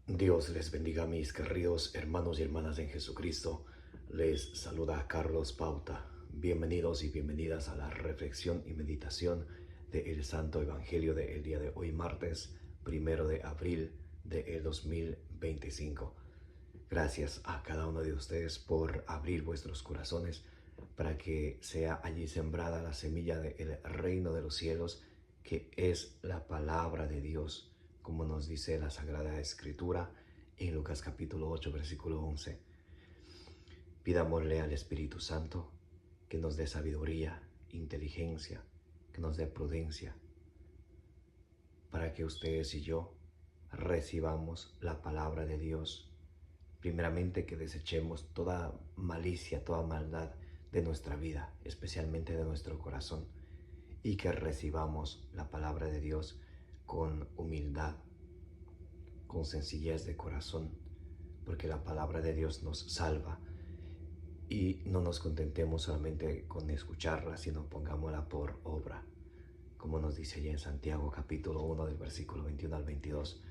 Dios les bendiga, mis queridos hermanos y hermanas en Jesucristo. Les saluda Carlos Pauta. Bienvenidos y bienvenidas a la reflexión y meditación del Santo Evangelio del día de hoy, martes 1 de abril de 2025. Gracias a cada uno de ustedes por abrir vuestros corazones para que sea allí sembrada la semilla del reino de los cielos, que es la palabra de Dios, como nos dice la Sagrada Escritura en Lucas capítulo 8, versículo 11. Pidámosle al Espíritu Santo que nos dé sabiduría, inteligencia, que nos dé prudencia, para que ustedes y yo recibamos la palabra de Dios. Primeramente, que desechemos toda malicia, toda maldad de nuestra vida, especialmente de nuestro corazón, y que recibamos la palabra de Dios con humildad, con sencillez de corazón, porque la palabra de Dios nos salva, y no nos contentemos solamente con escucharla, sino pongámosla por obra, como nos dice allá en Santiago capítulo 1 del versículo 21 al 22.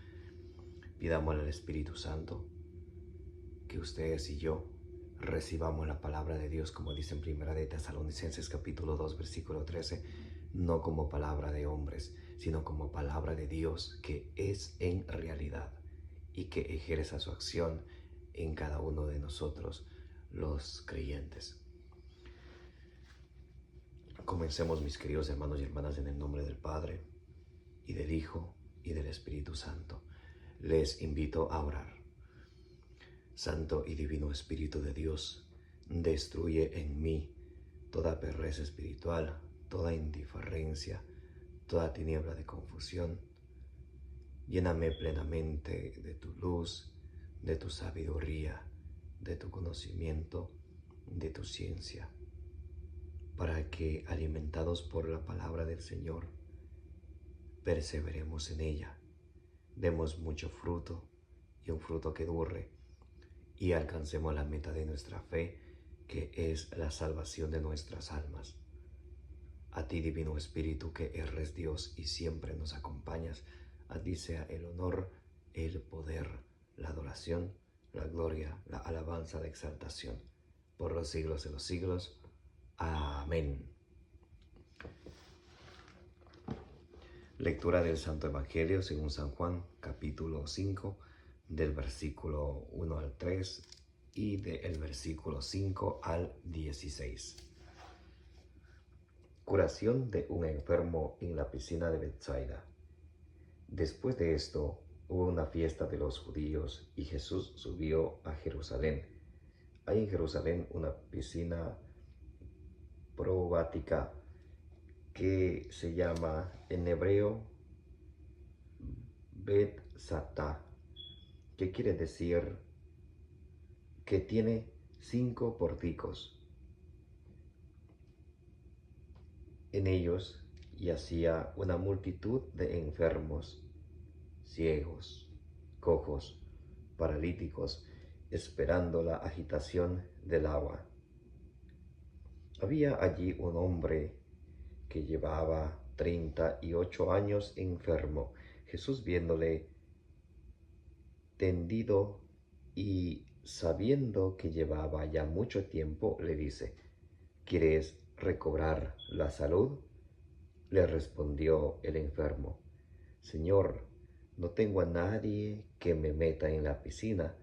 Pidámosle al Espíritu Santo que ustedes y yo recibamos la palabra de Dios, como dice en Primera de Tesalonicenses capítulo 2 versículo 13, no como palabra de hombres, sino como palabra de Dios, que es en realidad y que ejerza su acción en cada uno de nosotros, los creyentes. Comencemos, mis queridos hermanos y hermanas, en el nombre del Padre, y del Hijo, y del Espíritu Santo. Les invito a orar. Santo y divino Espíritu de Dios, destruye en mí toda pereza espiritual, toda indiferencia, toda tiniebla de confusión. Lléname plenamente de tu luz, de tu sabiduría, de tu conocimiento, de tu ciencia, para que, alimentados por la palabra del Señor, perseveremos en ella, demos mucho fruto, y un fruto que dure, y alcancemos la meta de nuestra fe, que es la salvación de nuestras almas. A ti, Divino Espíritu, que eres Dios y siempre nos acompañas, a ti sea el honor, el poder, la adoración, la gloria, la alabanza, la exaltación, por los siglos de los siglos. Amén. Lectura del Santo Evangelio según San Juan, capítulo 5, del versículo 1 al 3 y del versículo 5 al 16. Curación de un enfermo en la piscina de Betsaida. Después de esto, hubo una fiesta de los judíos y Jesús subió a Jerusalén. Hay en Jerusalén una piscina probática que se llama en hebreo Bet-Satá, que quiere decir que tiene 5 pórticos. En ellos yacía una multitud de enfermos, ciegos, cojos, paralíticos, esperando la agitación del agua. Había allí un hombre que llevaba 38 años enfermo. Jesús, viéndole tendido y sabiendo que llevaba ya mucho tiempo, le dice: ¿Quieres recobrar la salud? Le respondió el enfermo: Señor, no tengo a nadie que me meta en la piscina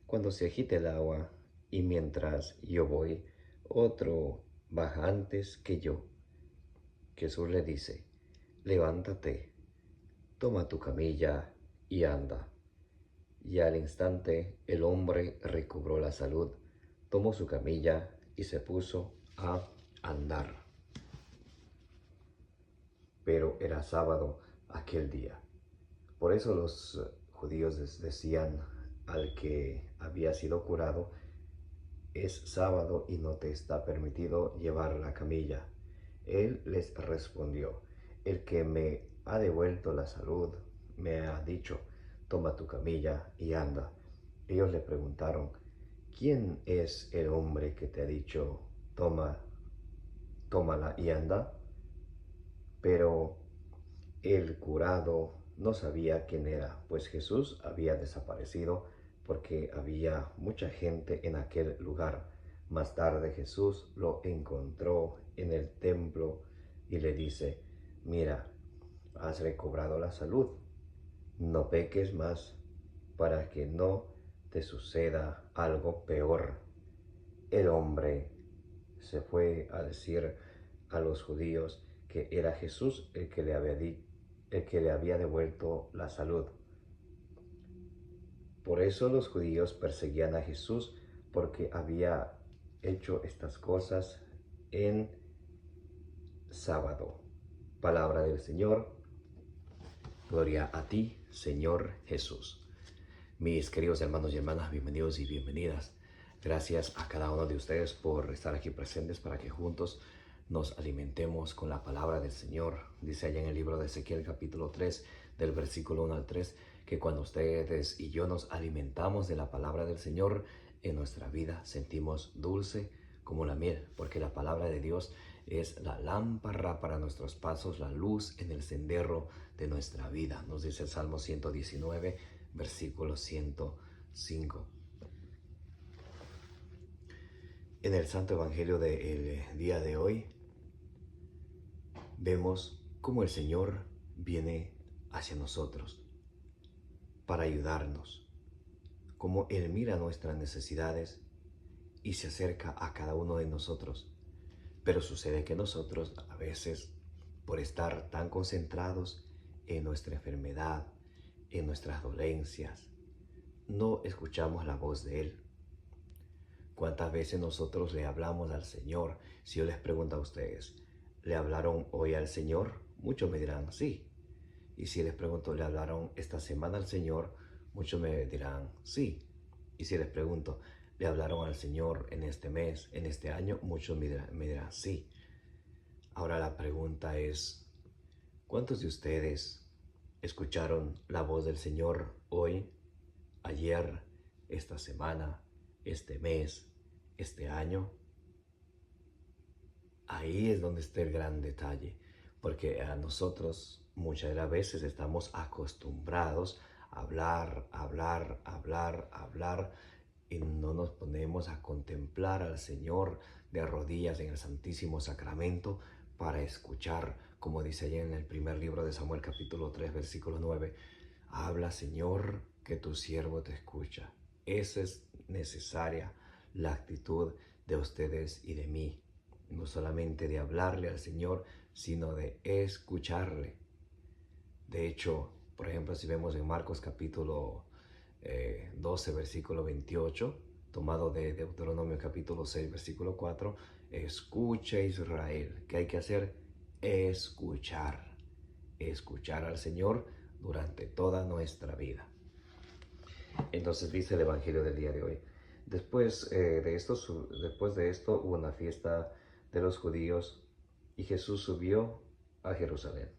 cuando se agite el agua, y mientras yo voy, otro baja antes que yo. Jesús le dice: levántate, toma tu camilla y anda. Y al instante el hombre recobró la salud, tomó su camilla y se puso a andar. Pero era sábado aquel día. Por eso los judíos decían al que había sido curado: es sábado y no te está permitido llevar la camilla. Él les respondió: el que me ha devuelto la salud me ha dicho: toma tu camilla y anda. Ellos le preguntaron: ¿quién es el hombre que te ha dicho tómala y anda? Pero el curado no sabía quién era, pues Jesús había desaparecido porque había mucha gente en aquel lugar. Más tarde Jesús lo encontró en el templo y le dice: mira, has recobrado la salud, no peques más para que no te suceda algo peor. El hombre se fue a decir a los judíos que era Jesús el que le había devuelto la salud. Por eso los judíos perseguían a Jesús, porque había hecho estas cosas en sábado. Palabra del Señor. Gloria a ti, Señor Jesús. Mis queridos hermanos y hermanas, bienvenidos y bienvenidas. Gracias a cada uno de ustedes por estar aquí presentes para que juntos nos alimentemos con la palabra del Señor. Dice allá en el libro de Ezequiel capítulo 3, del versículo 1 al 3, que cuando ustedes y yo nos alimentamos de la palabra del Señor, en nuestra vida sentimos dulce como la miel, porque la palabra de Dios es la lámpara para nuestros pasos, la luz en el sendero de nuestra vida. Nos dice el Salmo 119, versículo 105. En el Santo Evangelio del día de hoy, vemos cómo el Señor viene hacia nosotros para ayudarnos, cómo Él mira nuestras necesidades y se acerca a cada uno de nosotros. Pero sucede que nosotros a veces, por estar tan concentrados en nuestra enfermedad, en nuestras dolencias, no escuchamos la voz de Él. ¿Cuántas veces nosotros le hablamos al Señor? Si yo les pregunto a ustedes, ¿le hablaron hoy al Señor? Muchos me dirán sí. Y si les pregunto, ¿le hablaron esta semana al Señor? Muchos me dirán sí. Y si les pregunto, ¿le hablaron al Señor en este mes, en este año? Muchos me dirán sí. Ahora la pregunta es, ¿cuántos de ustedes escucharon la voz del Señor hoy, ayer, esta semana, este mes, este año? Ahí es donde está el gran detalle, porque a nosotros muchas de las veces estamos acostumbrados a hablar, y no nos ponemos a contemplar al Señor de rodillas en el Santísimo Sacramento para escuchar, como dice allá en el primer libro de Samuel capítulo 3 versículo 9, habla, Señor, que tu siervo te escucha. Esa es necesaria la actitud de ustedes y de mí, no solamente de hablarle al Señor, sino de escucharle. De hecho, por ejemplo, si vemos en Marcos capítulo 12, versículo 28, tomado de Deuteronomio capítulo 6, versículo 4, escucha Israel. ¿Qué hay que hacer? Escuchar al Señor durante toda nuestra vida. Entonces dice el Evangelio del día de hoy. Después de esto hubo una fiesta de los judíos y Jesús subió a Jerusalén.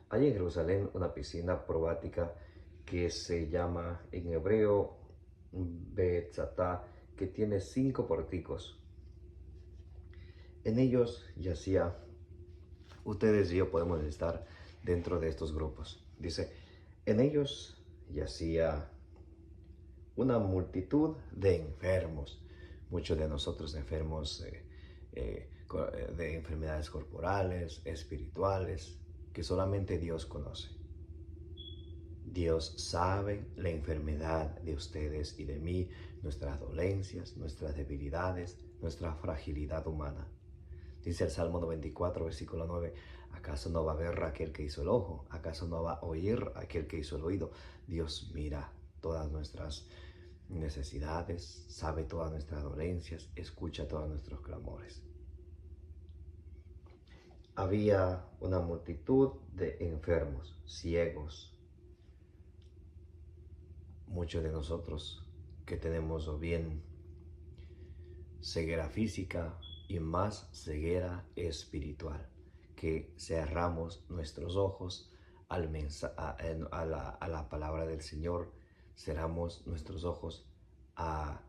Hay en Jerusalén una piscina probática que se llama en hebreo Betzatá, que tiene 5 pórticos. En ellos yacía, ustedes y yo podemos estar dentro de estos grupos. Dice, en ellos yacía una multitud de enfermos, muchos de nosotros enfermos de enfermedades corporales, espirituales, que solamente Dios conoce. Dios sabe la enfermedad de ustedes y de mí, nuestras dolencias, nuestras debilidades, nuestra fragilidad humana. Dice el Salmo 94, versículo 9, ¿acaso no va a ver aquel que hizo el ojo? ¿Acaso no va a oír aquel que hizo el oído? Dios mira todas nuestras necesidades, sabe todas nuestras dolencias, escucha todos nuestros clamores. Había una multitud de enfermos, ciegos. Muchos de nosotros que tenemos o bien ceguera física y más ceguera espiritual, que cerramos nuestros ojos a la palabra del Señor, cerramos nuestros ojos a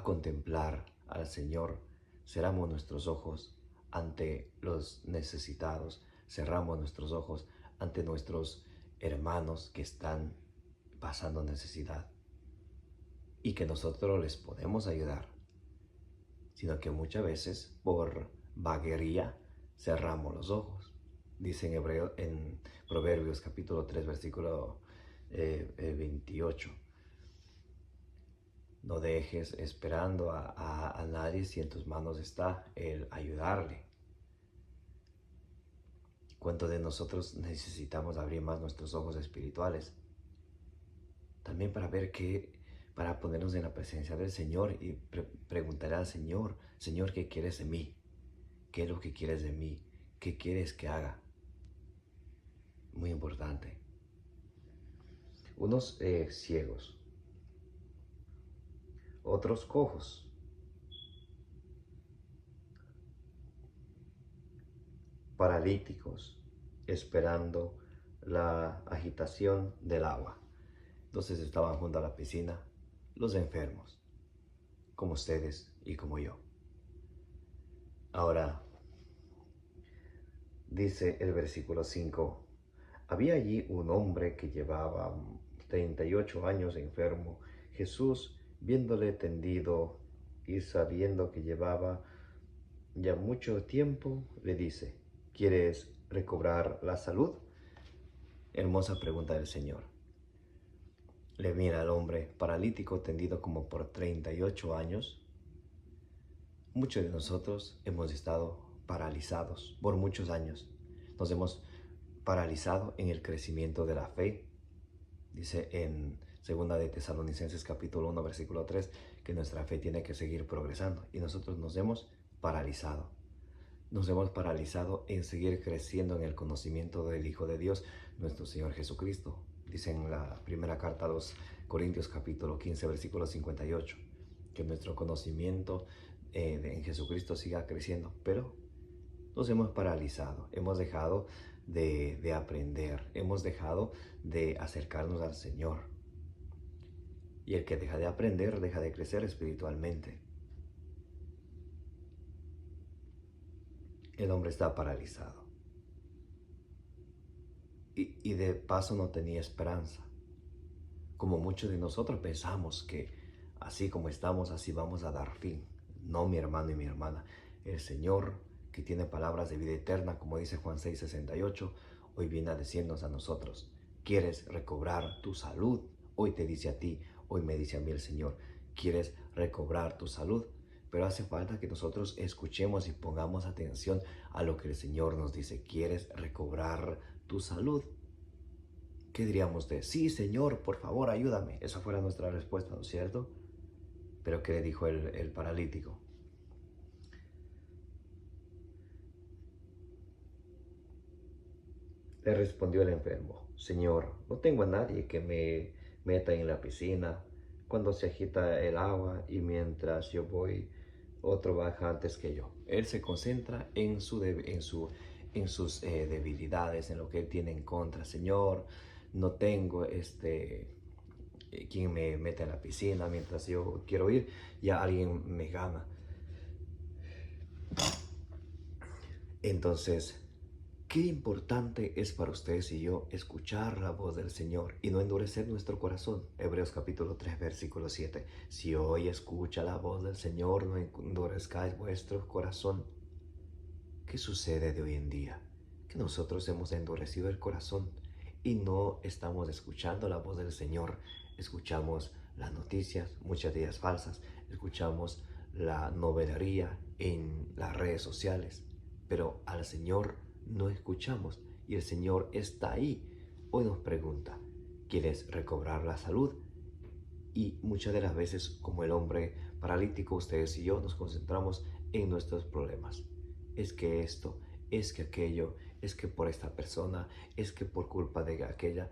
contemplar al Señor, cerramos nuestros ojos ante los necesitados, cerramos nuestros ojos ante nuestros hermanos que están pasando necesidad y que nosotros les podemos ayudar, sino que muchas veces por vaguería cerramos los ojos. Dice en Proverbios capítulo 3 versículo 28. No dejes esperando a nadie si en tus manos está el ayudarle. ¿Cuántos de nosotros necesitamos abrir más nuestros ojos espirituales? También para ver para ponernos en la presencia del Señor y preguntar al Señor, Señor, ¿qué quieres de mí? ¿Qué es lo que quieres de mí? ¿Qué quieres que haga? Muy importante. Unos ciegos, otros cojos, paralíticos, esperando la agitación del agua. Entonces estaban junto a la piscina los enfermos, como ustedes y como yo. Ahora, dice el versículo 5, había allí un hombre que llevaba 38 años enfermo. Jesús, viéndole tendido y sabiendo que llevaba ya mucho tiempo, le dice, ¿quieres recobrar la salud? Hermosa pregunta del Señor. Le mira al hombre paralítico tendido como por 38 años. Muchos de nosotros hemos estado paralizados por muchos años. Nos hemos paralizado en el crecimiento de la fe. Dice en 2 de Tesalonicenses capítulo 1 versículo 3 que nuestra fe tiene que seguir progresando y nosotros nos hemos paralizado. Nos hemos paralizado en seguir creciendo en el conocimiento del Hijo de Dios, nuestro Señor Jesucristo. Dice en la primera carta a los Corintios capítulo 15 versículo 58 que nuestro conocimiento en Jesucristo siga creciendo, pero nos hemos paralizado, hemos dejado de aprender, hemos dejado de acercarnos al Señor. Y el que deja de aprender, deja de crecer espiritualmente. El hombre está paralizado. Y de paso no tenía esperanza. Como muchos de nosotros pensamos que así como estamos, así vamos a dar fin. No, mi hermano y mi hermana. El Señor, que tiene palabras de vida eterna, como dice Juan 6:68, hoy viene a decirnos a nosotros, ¿quieres recobrar tu salud? Hoy te dice a ti, hoy me dice a mí el Señor, ¿quieres recobrar tu salud? Pero hace falta que nosotros escuchemos y pongamos atención a lo que el Señor nos dice. ¿Quieres recobrar tu salud? ¿Qué diríamos de, sí, Señor, por favor, ayúdame? Esa fuera nuestra respuesta, ¿no es cierto? Pero ¿qué le dijo el paralítico? Le respondió el enfermo, Señor, no tengo a nadie que me meta en la piscina cuando se agita el agua y mientras yo voy, otro baja antes que yo. Él se concentra en sus debilidades, en lo que él tiene en contra. Señor, no tengo quien me meta en la piscina mientras yo quiero ir, ya alguien me gana. Entonces, qué importante es para ustedes y yo escuchar la voz del Señor y no endurecer nuestro corazón. Hebreos capítulo 3, versículo 7. Si hoy escucha la voz del Señor, no endurezcáis vuestro corazón. ¿Qué sucede de hoy en día? Que nosotros hemos endurecido el corazón y no estamos escuchando la voz del Señor. Escuchamos las noticias, muchas de ellas falsas. Escuchamos la novelería en las redes sociales. Pero al Señor no escuchamos y el Señor está ahí. Hoy nos pregunta, ¿quieres recobrar la salud? Y muchas de las veces, como el hombre paralítico, ustedes y yo nos concentramos en nuestros problemas. Es que esto, es que aquello, es que por esta persona, es que por culpa de aquella.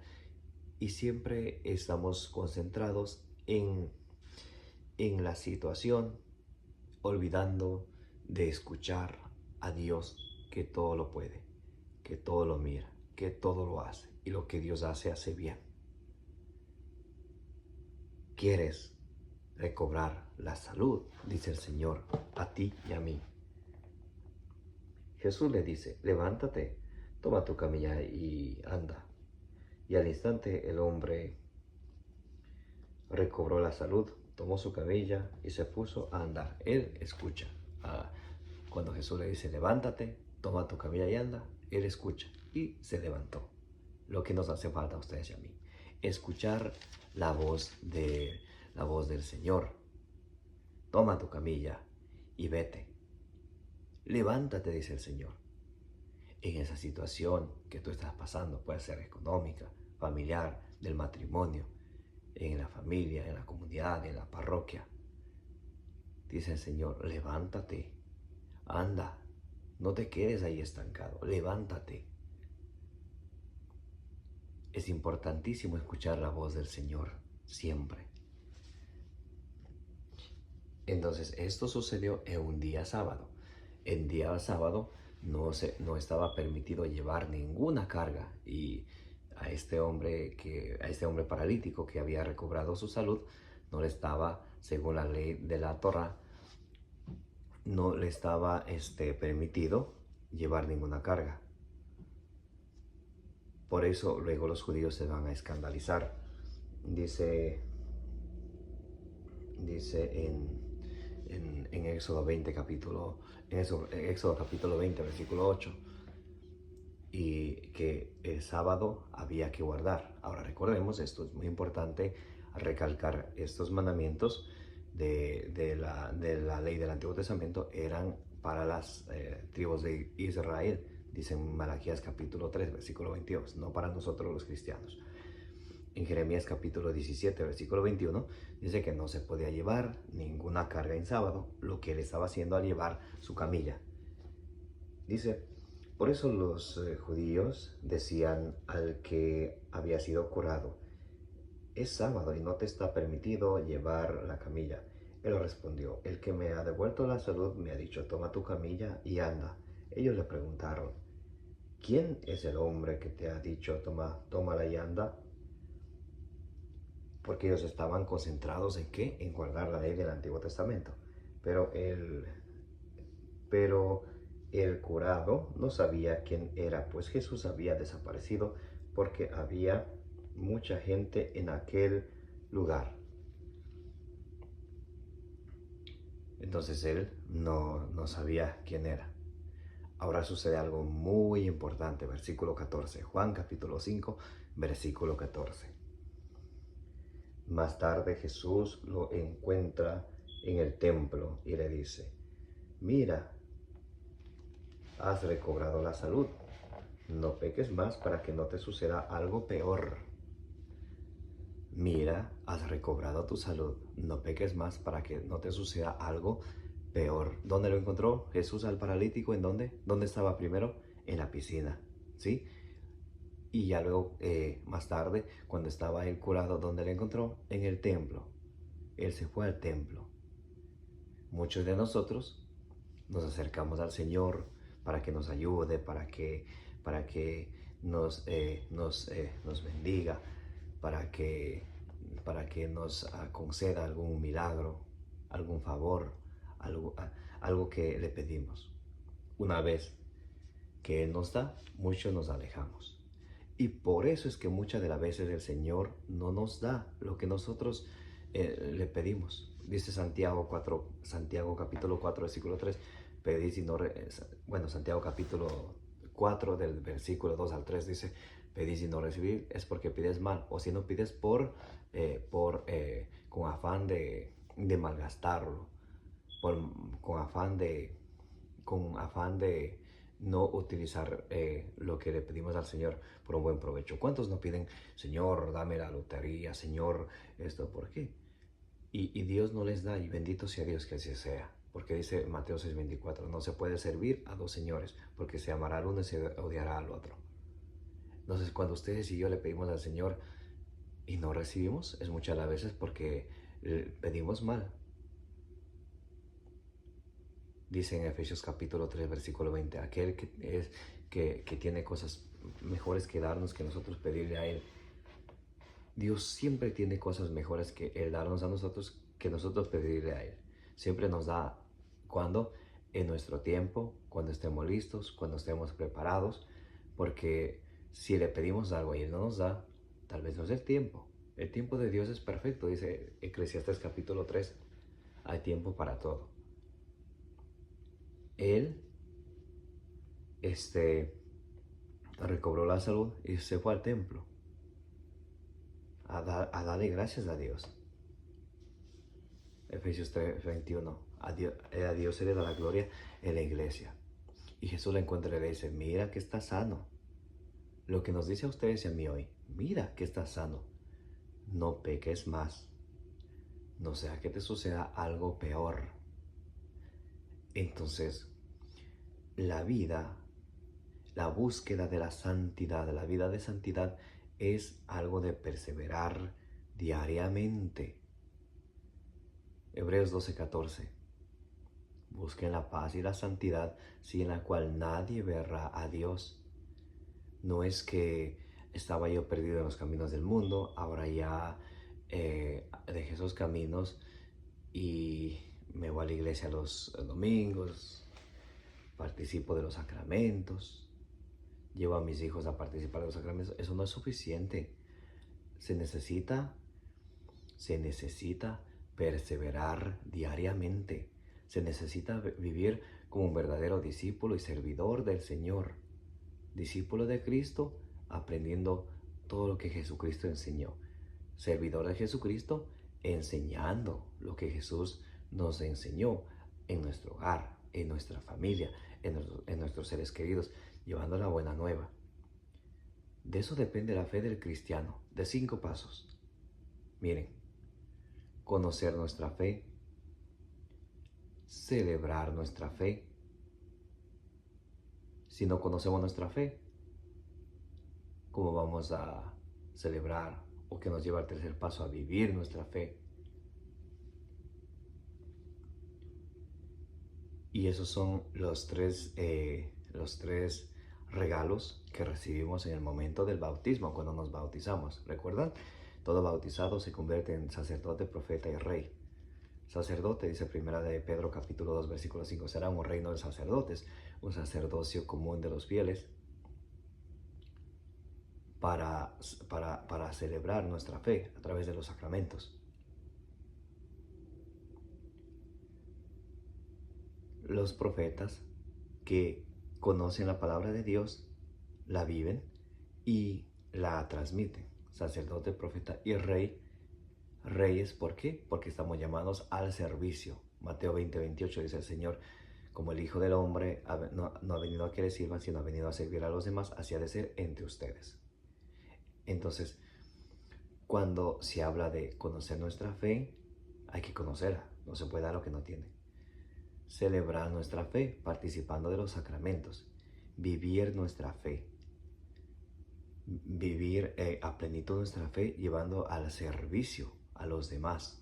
Y siempre estamos concentrados en la situación, olvidando de escuchar a Dios, que todo lo puede, que todo lo mira, que todo lo hace y lo que Dios hace, hace bien. ¿Quieres recobrar la salud? Dice el Señor a ti y a mí. Jesús le dice, levántate, toma tu camilla y anda. Y al instante el hombre recobró la salud, tomó su camilla y se puso a andar. Él escucha. Cuando Jesús le dice, levántate, toma tu camilla y anda, él escucha y se levantó. Lo que nos hace falta a ustedes y a mí, escuchar la voz del Señor. Toma tu camilla y vete. Levántate, dice el Señor. En esa situación que tú estás pasando, puede ser económica, familiar, del matrimonio, en la familia, en la comunidad, en la parroquia. Dice el Señor, levántate, anda, no te quedes ahí estancado, levántate. Es importantísimo escuchar la voz del Señor siempre. Entonces, esto sucedió en un día sábado. En día sábado no estaba permitido llevar ninguna carga, y a este hombre paralítico que había recobrado su salud, no le estaba, según la ley de la Torá, no le estaba permitido llevar ninguna carga. Por eso luego los judíos se van a escandalizar. Dice en Éxodo 20, Éxodo capítulo 20, versículo 8, y que el sábado había que guardar. Ahora recordemos, esto es muy importante, recalcar estos mandamientos de la ley del Antiguo Testamento eran para las tribus de Israel, dice en Malaquías capítulo 3, versículo 22, no para nosotros los cristianos. En Jeremías capítulo 17, versículo 21, dice que no se podía llevar ninguna carga en sábado, lo que él estaba haciendo al llevar su camilla. Dice, por eso los judíos decían al que había sido curado, es sábado y no te está permitido llevar la camilla. Él respondió, el que me ha devuelto la salud me ha dicho, toma tu camilla y anda. Ellos le preguntaron, ¿quién es el hombre que te ha dicho, tómala y anda? Porque ellos estaban concentrados en ¿qué? En guardar la ley del Antiguo Testamento. Pero el curado no sabía quién era, pues Jesús había desaparecido porque había mucha gente en aquel lugar. Entonces él no sabía quién era. Ahora sucede algo muy importante, versículo 14, Juan capítulo 5, versículo 14. Más tarde Jesús lo encuentra en el templo y le dice, mira, has recobrado la salud, no peques más para que no te suceda algo peor. Mira, has recobrado tu salud, no peques más para que no te suceda algo peor. ¿Dónde lo encontró Jesús al paralítico? ¿En dónde? ¿Dónde estaba primero? En la piscina, ¿sí? Y ya luego, más tarde, cuando estaba él curado, ¿dónde lo encontró? En el templo. Él se fue al templo. Muchos de nosotros nos acercamos al Señor para que nos ayude, para que nos bendiga, para que nos conceda algún milagro, algún favor, algo que le pedimos. Una vez que Él nos da, muchos nos alejamos. Y por eso es que muchas de las veces el Señor no nos da lo que nosotros le pedimos. Dice Santiago capítulo 4, versículo 3, pedís y no... Santiago capítulo 4 del versículo 2 al 3 dice, pedís y no recibís, es porque pides mal, o si no pides con afán de malgastarlo, con afán de no utilizar lo que le pedimos al Señor por un buen provecho. ¿Cuántos no piden, Señor, dame la lotería, Señor, esto? ¿Por qué? Y Dios no les da, y bendito sea Dios que así sea. Porque dice Mateo 6:24, no se puede servir a dos señores, porque se amará al uno y se odiará al otro. Entonces, cuando ustedes y yo le pedimos al Señor y no recibimos, es muchas las veces porque pedimos mal. Dice en Efesios capítulo 3, versículo 20, aquel que tiene cosas mejores que darnos, que nosotros pedirle a Él. Dios siempre tiene cosas mejores que Él darnos a nosotros, que nosotros pedirle a Él. Siempre nos da, cuando en nuestro tiempo, cuando estemos listos, cuando estemos preparados, porque si le pedimos algo y Él no nos da, tal vez no es el tiempo. El tiempo de Dios es perfecto, dice Eclesiastés capítulo 3. Hay tiempo para todo. Él recobró la salud y se fue al templo a darle gracias a Dios. Efesios 3:21. A Dios se le da la gloria en la iglesia. Y Jesús le encuentra y le dice, mira que está sano. Lo que nos dice a ustedes y a mí hoy, mira que está sano. No peques más. No sea que te suceda algo peor. Entonces, la vida, la búsqueda de la santidad, la vida de santidad es algo de perseverar diariamente. Hebreos 12:14. Busquen la paz y la santidad, sin la cual nadie verá a Dios. No es que estaba yo perdido en los caminos del mundo, ahora ya dejé esos caminos y me voy a la iglesia los domingos, participo de los sacramentos, llevo a mis hijos a participar de los sacramentos. Eso no es suficiente. Se necesita perseverar diariamente. Se necesita vivir como un verdadero discípulo y servidor del Señor. Discípulo de Cristo, aprendiendo todo lo que Jesucristo enseñó. Servidor de Jesucristo, enseñando lo que Jesús nos enseñó en nuestro hogar, en nuestra familia, en nuestros seres queridos, llevando la buena nueva. De eso depende la fe del cristiano, de 5 pasos. Miren, conocer nuestra fe, celebrar nuestra fe. Si no conocemos nuestra fe, ¿cómo vamos a celebrar? O que nos lleva al tercer paso, a vivir nuestra fe. Y esos son los tres regalos que recibimos en el momento del bautismo, cuando nos bautizamos. ¿Recuerdan? Todo bautizado se convierte en sacerdote, profeta y rey. Sacerdote, dice primera de Pedro capítulo 2 versículo 5, será un reino de sacerdotes, un sacerdocio común de los fieles para celebrar nuestra fe a través de los sacramentos. Los profetas que conocen la palabra de Dios, la viven y la transmiten. Sacerdote, profeta y rey. Reyes, ¿por qué? Porque estamos llamados al servicio. Mateo 20:28 dice el Señor, como el Hijo del Hombre no ha venido a que le sirvan, sino ha venido a servir a los demás, así ha de ser entre ustedes. Entonces, cuando se habla de conocer nuestra fe, hay que conocerla. No se puede dar lo que no tiene. Celebrar nuestra fe, participando de los sacramentos. Vivir nuestra fe. Vivir a plenitud nuestra fe, llevando al servicio a los demás.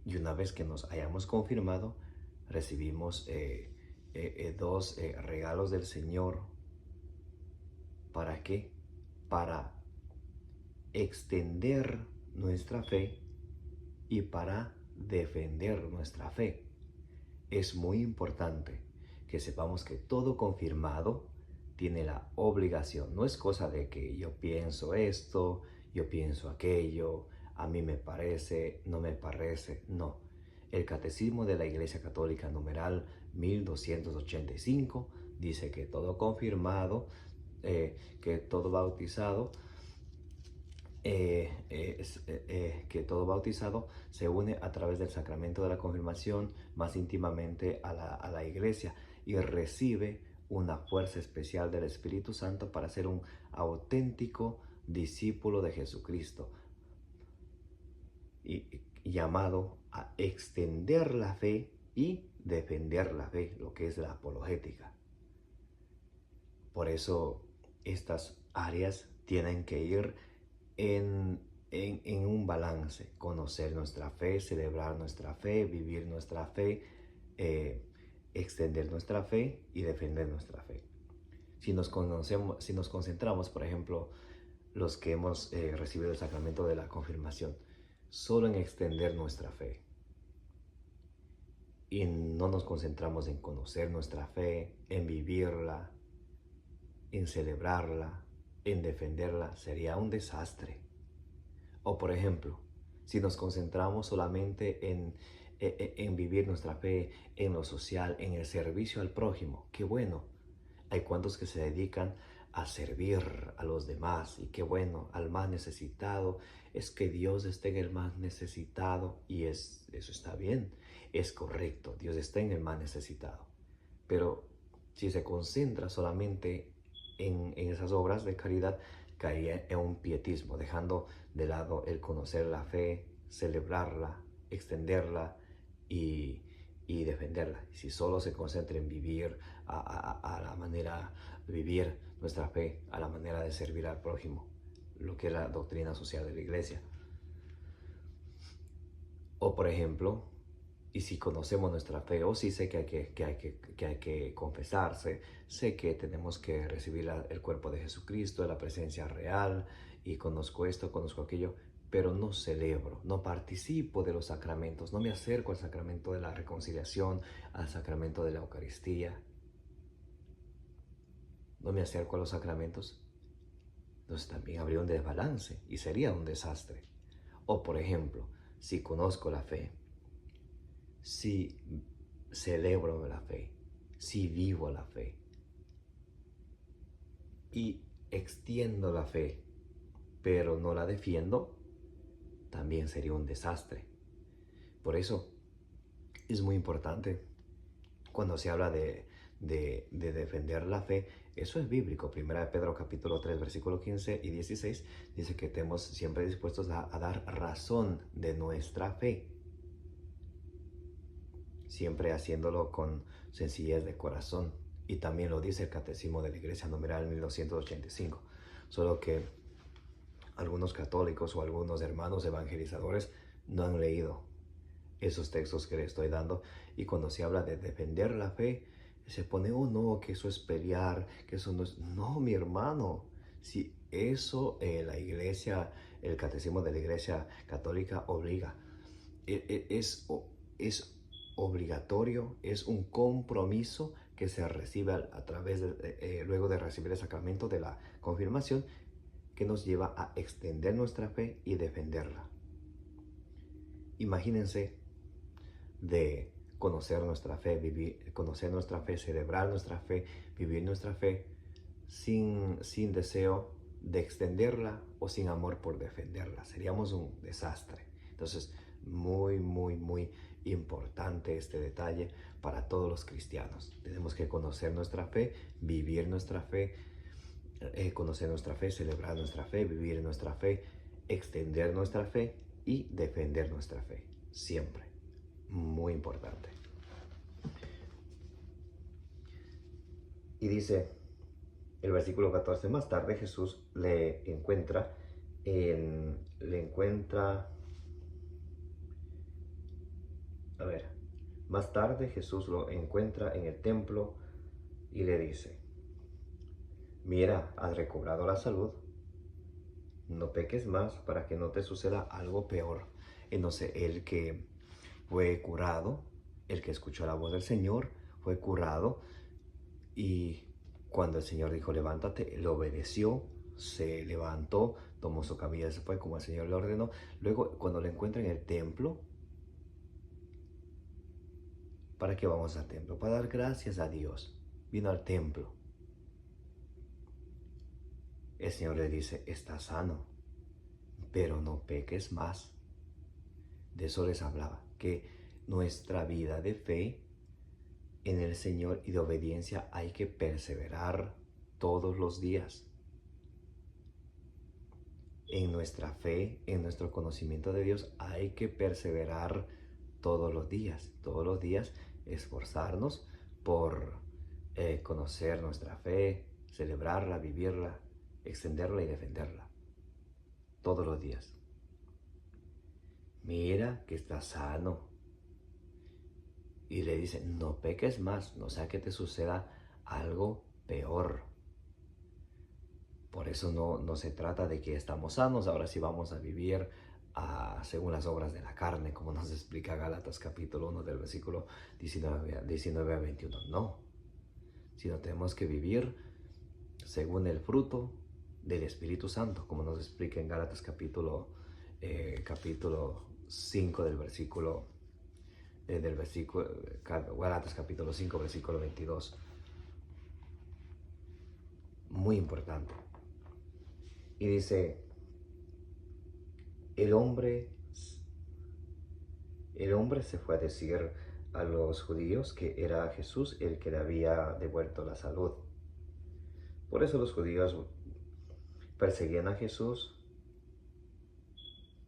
Y una vez que nos hayamos confirmado, recibimos 2 regalos del Señor. ¿Para qué? Para extender nuestra fe y para defender nuestra fe. Es muy importante que sepamos que todo confirmado tiene la obligación. No es cosa de que yo pienso esto, yo pienso aquello, a mí me parece, no me parece. No. El Catecismo de la Iglesia Católica numeral 1285 dice que todo confirmado, que todo bautizado, que todo bautizado se une a través del sacramento de la confirmación más íntimamente a la iglesia y recibe una fuerza especial del Espíritu Santo para ser un auténtico discípulo de Jesucristo y llamado a extender la fe y defender la fe, lo que es la apologética. Por eso estas áreas tienen que ir en un balance: conocer nuestra fe, celebrar nuestra fe, vivir nuestra fe, extender nuestra fe y defender nuestra fe. Si nos concentramos, por ejemplo, los que hemos recibido el sacramento de la confirmación, solo en extender nuestra fe, y no nos concentramos en conocer nuestra fe, en vivirla, en celebrarla, en defenderla, sería un desastre. O por ejemplo, si nos concentramos solamente en vivir nuestra fe, en lo social, en el servicio al prójimo, qué bueno. Hay cuantos que se dedican a servir a los demás y qué bueno, al más necesitado. Es que Dios esté en el más necesitado y eso está bien, es correcto, Dios está en el más necesitado. Pero si se concentra solamente en esas obras de caridad, caería en un pietismo, dejando de lado el conocer la fe, celebrarla, extenderla y defenderla. Si solo se concentra en vivir a la manera de vivir nuestra fe, a la manera de servir al prójimo, lo que es la doctrina social de la iglesia. O por ejemplo, y si conocemos nuestra fe, o si sé que hay que confesarse, sé que tenemos que recibir el cuerpo de Jesucristo, la presencia real, y conozco esto, conozco aquello, pero no celebro, no participo de los sacramentos, no me acerco al sacramento de la reconciliación, al sacramento de la Eucaristía, no me acerco a los sacramentos, entonces también habría un desbalance y sería un desastre. O por ejemplo, si conozco la fe, si celebro la fe, si vivo la fe y extiendo la fe, pero no la defiendo, también sería un desastre. Por eso es muy importante cuando se habla de defender la fe. Eso es bíblico. Primera de Pedro capítulo 3 versículo 15 y 16 dice que estemos siempre dispuestos a dar razón de nuestra fe, siempre haciéndolo con sencillez de corazón. Y también lo dice el Catecismo de la Iglesia numeral 1285. Solo que algunos católicos o algunos hermanos evangelizadores no han leído esos textos que le estoy dando, y cuando se habla de defender la fe, se pone, oh no, que eso es pelear, que eso no es... No, mi hermano, si eso la iglesia, el catecismo de la iglesia católica obliga, es obligatorio, es un compromiso que se recibe a través de, luego de recibir el sacramento de la confirmación, que nos lleva a extender nuestra fe y defenderla. Imagínense de conocer nuestra fe, conocer nuestra fe, celebrar nuestra fe, vivir nuestra fe sin deseo de extenderla o sin amor por defenderla. Seríamos un desastre. Entonces, muy importante este detalle para todos los cristianos. Tenemos que conocer nuestra fe, vivir nuestra fe, conocer nuestra fe, celebrar nuestra fe, vivir nuestra fe, extender nuestra fe y defender nuestra fe. Siempre. Muy importante. Y dice el versículo 14, más tarde Jesús le encuentra, más tarde Jesús lo encuentra en el templo y le dice, mira, has recobrado la salud, no peques más para que no te suceda algo peor. Entonces el que fue curado, el que escuchó la voz del Señor, fue curado, y cuando el Señor dijo levántate, él obedeció, se levantó, tomó su camilla y se fue como el Señor le ordenó. Luego cuando lo encuentra en el templo, ¿para qué vamos al templo? Para dar gracias a Dios. Vino al templo. El Señor le dice, estás sano, pero no peques más. De eso les hablaba, que nuestra vida de fe en el Señor y de obediencia hay que perseverar todos los días. En nuestra fe, en nuestro conocimiento de Dios, hay que perseverar todos los días esforzarnos por conocer nuestra fe, celebrarla, vivirla, extenderla y defenderla. Todos los días. Mira que estás sano. Y le dice, no peques más, no sea que te suceda algo peor. Por eso no se trata de que estamos sanos, ahora sí vamos a vivir según las obras de la carne, como nos explica Gálatas capítulo 1 del versículo 19 a 21. No, sino tenemos que vivir según el fruto del Espíritu Santo, como nos explica en Gálatas capítulo 5 Gálatas capítulo 5, versículo 22. Muy importante. Y dice, el hombre se fue a decir a los judíos que era Jesús el que le había devuelto la salud. Por eso los judíos perseguían a Jesús,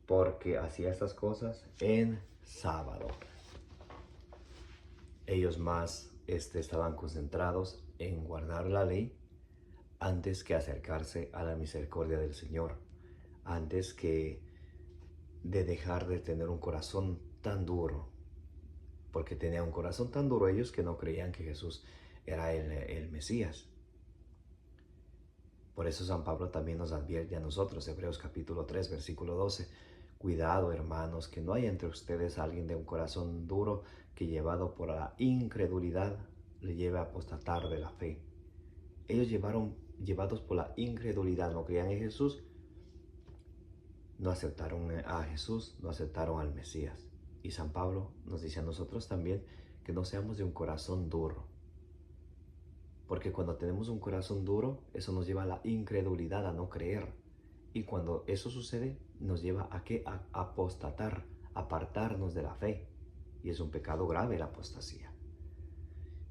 porque hacía estas cosas en sábado. Ellos más estaban concentrados en guardar la ley antes que acercarse a la misericordia del Señor, antes que de dejar de tener un corazón tan duro, porque tenían un corazón tan duro ellos que no creían que Jesús era el Mesías. Por eso San Pablo también nos advierte a nosotros, Hebreos capítulo 3, versículo 12, cuidado, hermanos, que no haya entre ustedes alguien de un corazón duro que llevado por la incredulidad le lleve a apostatar de la fe. Ellos llevados por la incredulidad, no creían en Jesús, no aceptaron a Jesús, no aceptaron al Mesías. Y San Pablo nos dice a nosotros también que no seamos de un corazón duro. Porque cuando tenemos un corazón duro, eso nos lleva a la incredulidad, a no creer. Y cuando eso sucede, nos lleva a ¿qué? A apostatar, a apartarnos de la fe. Y es un pecado grave la apostasía.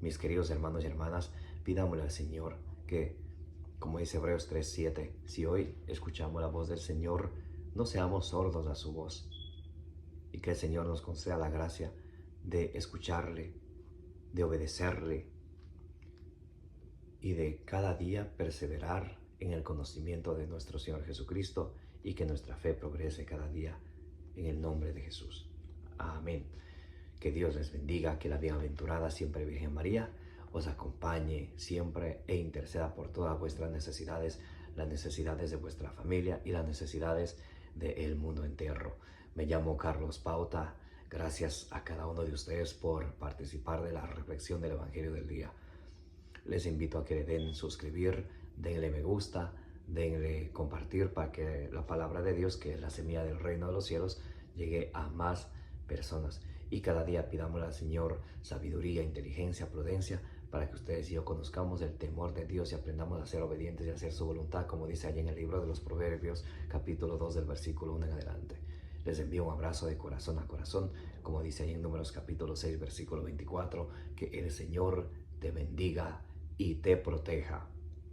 Mis queridos hermanos y hermanas, pidámosle al Señor que, como dice Hebreos 3:7, si hoy escuchamos la voz del Señor, no seamos sordos a su voz. Y que el Señor nos conceda la gracia de escucharle, de obedecerle y de cada día perseverar en el conocimiento de nuestro Señor Jesucristo y que nuestra fe progrese cada día en el nombre de Jesús. Amén. Que Dios les bendiga, que la bienaventurada siempre Virgen María os acompañe siempre e interceda por todas vuestras necesidades, las necesidades de vuestra familia y las necesidades del mundo entero. Me llamo Carlos Pauta. Gracias a cada uno de ustedes por participar de la reflexión del Evangelio del día. Les invito a que le den suscribir, denle me gusta, denle compartir para que la palabra de Dios, que es la semilla del reino de los cielos, llegue a más personas. Y cada día pidámosle al Señor sabiduría, inteligencia, prudencia, para que ustedes y yo conozcamos el temor de Dios y aprendamos a ser obedientes y a hacer su voluntad, como dice allí en el libro de los Proverbios, capítulo 2, del versículo 1 en adelante. Les envío un abrazo de corazón a corazón, como dice allí en Números capítulo 6, versículo 24, que el Señor te bendiga y te proteja.